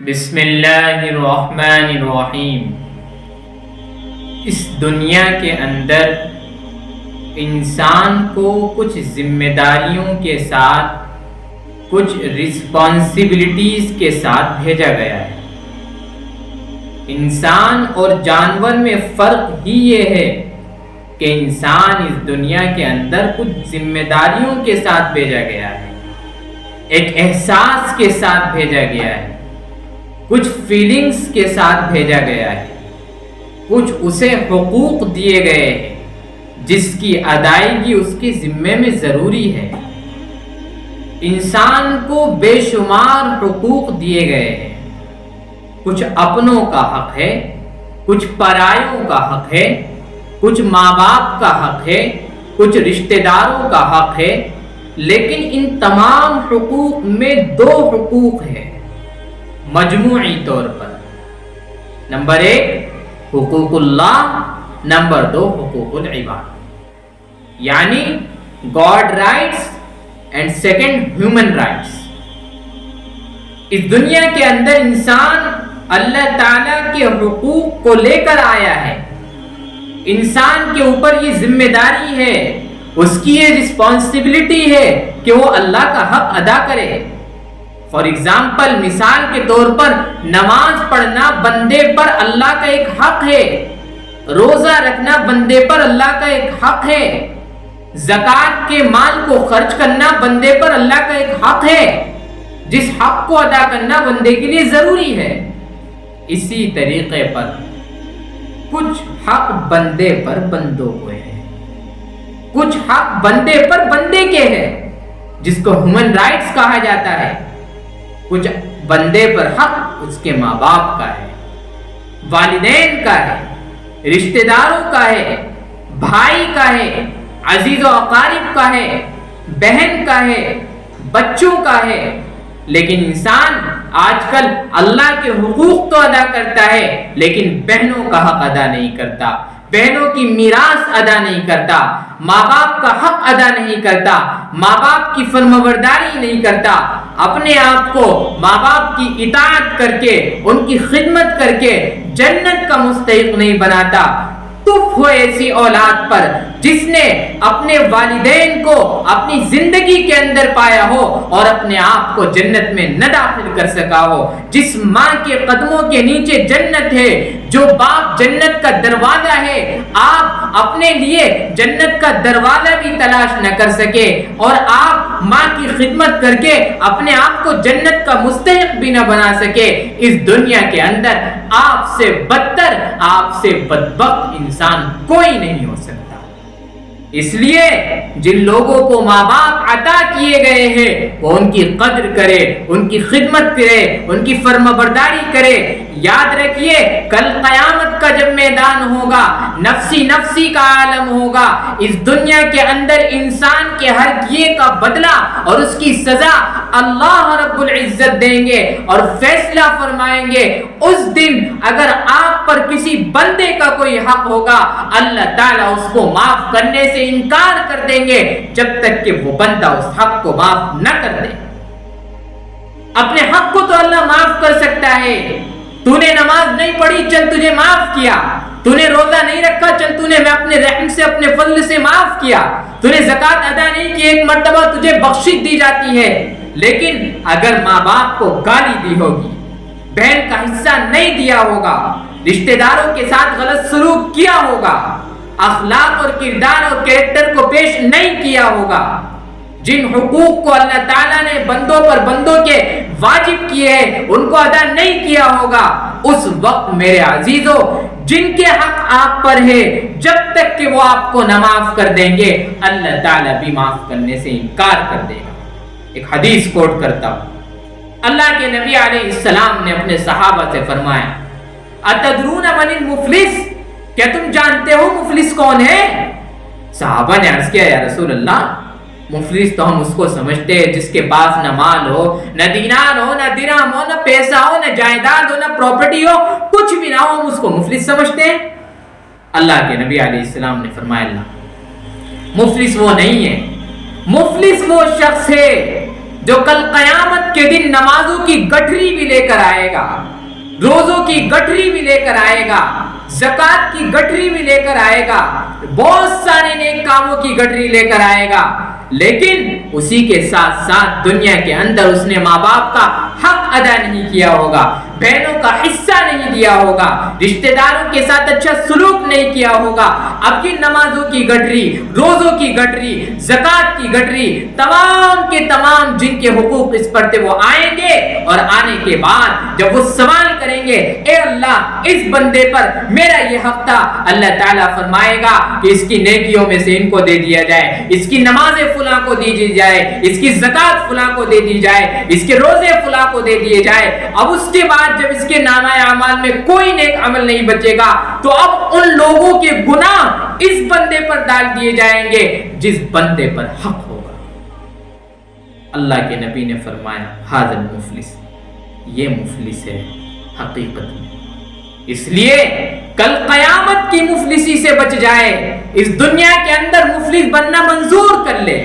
بسم اللہ الرحمن الرحیم۔ اس دنیا کے اندر انسان کو کچھ ذمہ داریوں کے ساتھ، کچھ رسپانسبلٹیز کے ساتھ بھیجا گیا ہے۔ انسان اور جانور میں فرق ہی یہ ہے کہ انسان اس دنیا کے اندر کچھ ذمہ داریوں کے ساتھ بھیجا گیا ہے، ایک احساس کے ساتھ بھیجا گیا ہے، کچھ فیلنگز کے ساتھ بھیجا گیا ہے، کچھ اسے حقوق دیے گئے ہیں جس کی ادائیگی اس کے ذمے میں ضروری ہے۔ انسان کو بے شمار حقوق دیے گئے ہیں، کچھ اپنوں کا حق ہے، کچھ پرائیوں کا حق ہے، کچھ ماں باپ کا حق ہے، کچھ رشتہ داروں کا حق ہے، لیکن ان تمام حقوق میں دو حقوق ہیں مجموعی طور پر۔ نمبر 1 حقوق اللہ، نمبر 2 حقوق العباد، یعنی God rights and second human rights. اس دنیا کے اندر انسان اللہ تعالیٰ کے حقوق کو لے کر آیا ہے۔ انسان کے اوپر یہ ذمہ داری ہے، اس کی یہ رسپانسبلٹی ہے کہ وہ اللہ کا حق ادا کرے۔ فار ایگزامپل، مثال کے طور پر نماز پڑھنا بندے پر اللہ کا ایک حق ہے، روزہ رکھنا بندے پر اللہ کا ایک حق ہے، زکوٰۃ کے مال کو خرچ کرنا بندے پر اللہ کا ایک حق ہے، جس حق کو ادا کرنا بندے کے لیے ضروری ہے۔ اسی طریقے پر کچھ حق بندے پر بندوں ہوئے ہیں، کچھ حق بندے پر بندے کے ہیں جس کو ہیومن رائٹس کہا جاتا ہے۔ کچھ بندے پر حق اس کے ماں باپ کا ہے، والدین کا ہے، رشتہ داروں کا ہے، بھائی کا ہے، عزیز و اقارب کا ہے، بہن کا ہے، بچوں کا ہے۔ لیکن انسان آج کل اللہ کے حقوق تو ادا کرتا ہے لیکن بہنوں کا حق ادا نہیں کرتا، بہنوں کی میراث ادا نہیں کرتا، ماں باپ کا حق ادا نہیں کرتا، ماں باپ کی فرمانبرداری نہیں کرتا، اپنے آپ کو ماں باپ کی اطاعت کر کے، ان کی خدمت کر کے جنت کا مستحق نہیں بناتا۔ تف ہو ایسی اولاد پر جس نے اپنے والدین کو اپنی زندگی کے اندر پایا ہو اور اپنے آپ کو جنت میں نہ داخل کر سکا ہو۔ جس ماں کے قدموں کے نیچے جنت ہے، جو باپ جنت کا دروازہ ہے، آپ اپنے لیے جنت کا دروازہ بھی تلاش نہ کر سکے اور آپ ماں کی خدمت کر کے اپنے آپ کو جنت کا مستحق بھی نہ بنا سکے، اس دنیا کے اندر آپ سے بدتر، آپ سے بدبخت انسان کوئی نہیں ہو سکتا۔ اس لیے جن لوگوں کو ماں باپ عطا کیے گئے ہیں وہ ان کی قدر کرے، ان کی خدمت کرے، ان کی فرمانبرداری کرے۔ یاد رکھیے کل قیامت کا جب میدان ہوگا، نفسی نفسی کا عالم ہوگا، اس دنیا کے اندر انسان کے ہر کیے کا بدلہ اور اس کی سزا اللہ رب العزت دیں گے اور فیصلہ فرمائیں گے۔ اس دن اگر آپ پر کسی بندے کا کوئی حق ہوگا، اللہ تعالیٰ اس کو معاف کرنے سے انکار کر دیں گے جب تک کہ وہ بندہ اس حق کو معاف نہ کر دے۔ اپنے حق کو تو اللہ معاف کر سکتا ہے۔ تو نے نماز نہیں پڑھی، چل تجھے معاف کیا۔ تو نے روزہ نہیں رکھا، چل تو نے میں اپنے رحم سے، اپنے فضل سے معاف کیا۔ تو نے زکوٰۃ ادا نہیں کی، ایک مرتبہ تجھے بخشش دی جاتی ہے۔ لیکن اگر ماں باپ کو گالی دی ہوگی، بہن کا حصہ نہیں دیا ہوگا، رشتہ داروں کے ساتھ غلط سلوک کیا ہوگا، اخلاق اور کردار اور کریکٹر کو پیش نہیں کیا ہوگا، جن حقوق کو اللہ تعالیٰ نے بندوں پر بندوں کے واجب کیے ہیں ان کو ادا نہیں کیا ہوگا، اس وقت میرے عزیزو جن کے حق آپ پر ہے جب تک کہ وہ آپ کو نہ معاف کر دیں گے، اللہ تعالیٰ بھی معاف کرنے سے انکار کر دے گا۔ ایک حدیث کوٹ کرتا ہوں، اللہ کے نبی علیہ السلام نے اپنے صحابہ سے فرمایا، اتدرون من المفلس، کیا تم جانتے ہو مفلس کون ہے؟ صحابہ نے عرض کیا، یا رسول اللہ، مفلس تو ہم اس کو سمجھتے ہیں جس کے پاس نہ مال ہو، نہ دینار ہو، نہ درہم ہو، نہ پیسہ ہو، نہ جائیداد ہو، نہ پراپرٹی ہو، کچھ بھی نہ ہو، ہم اس کو مفلس سمجھتے ہیں۔ اللہ کے نبی علیہ السلام نے فرمایا، اللہ، مفلس وہ نہیں ہے، مفلس وہ شخص ہے جو کل قیامت کے دن نمازوں کی گٹھری بھی لے کر آئے گا، روزوں کی گٹھری بھی لے کر آئے گا، زکوٰۃ کی گٹھری بھی لے کر آئے گا، بہت سارے نیک کاموں کی گٹھری لے کر آئے گا، لیکن اسی کے ساتھ ساتھ دنیا کے اندر اس نے ماں باپ کا حق ادا نہیں کیا ہوگا، بہنوں کا حصہ نہیں دیا ہوگا، رشتہ داروں کے ساتھ اچھا سلوک نہیں کیا ہوگا، اب کی نمازوں کی گٹھری، روزوں کی گٹھری، زکوٰۃ کی گٹھری، تمام کے تمام جن کے حقوق اس پر تھے وہ آئیں گے، اور آنے کے بعد جب وہ سوال کریں گے اے اللہ اس بندے پر میرا یہ حق تھا، اللہ تعالیٰ فرمائے گا کہ اس کی نیکیوں میں سے ان کو دے دیا جائے، اس کی نمازیں فلاں کو دی جائے، اس کی زکوٰۃ فلاں کو دے دی جائے، اس کے روزے فلاں کو دے دیے جائے۔ اب اس کے بعد جب اس کے نامہ اعمال میں کوئی نیک عمل نہیں بچے گا تو اب ان لوگوں کے گناہ اس بندے پر ڈال دیے جائیں گے جس بندے پر حق ہوگا۔ اللہ کے نبی نے فرمایا ھذا المفلس، یہ مفلس ہے حقیقت میں، اس لیے کل قیامت کی مفلسی سے بچ جائے، اس دنیا کے اندر مفلس بننا منظور کر لے،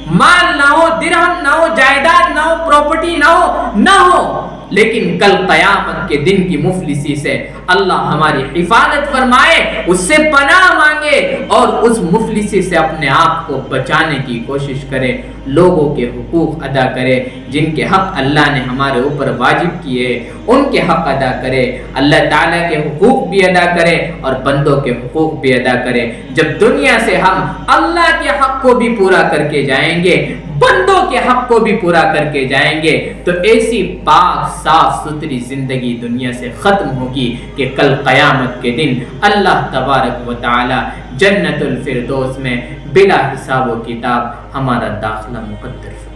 مال نہ ہو، درہم نہ ہو، جائیداد نہ ہو، پراپرٹی نہ ہو، لیکن کل قیامت کے دن کی مفلسی سے اللہ ہماری حفاظت فرمائے، اس سے پناہ مانگے اور اس مفلسی سے اپنے آپ کو بچانے کی کوشش کرے، لوگوں کے حقوق ادا کرے، جن کے حق اللہ نے ہمارے اوپر واجب کیے ان کے حق ادا کرے، اللہ تعالیٰ کے حقوق بھی ادا کرے اور بندوں کے حقوق بھی ادا کرے۔ جب دنیا سے ہم اللہ کے حق کو بھی پورا کر کے جائیں گے، بندوں کے حق کو بھی پورا کر کے جائیں گے، تو ایسی پاک صاف ستھری زندگی دنیا سے ختم ہوگی کہ کل قیامت کے دن اللہ تبارک و تعالی جنت الفردوس میں بلا حساب و کتاب ہمارا داخلہ مقدر فرمائے۔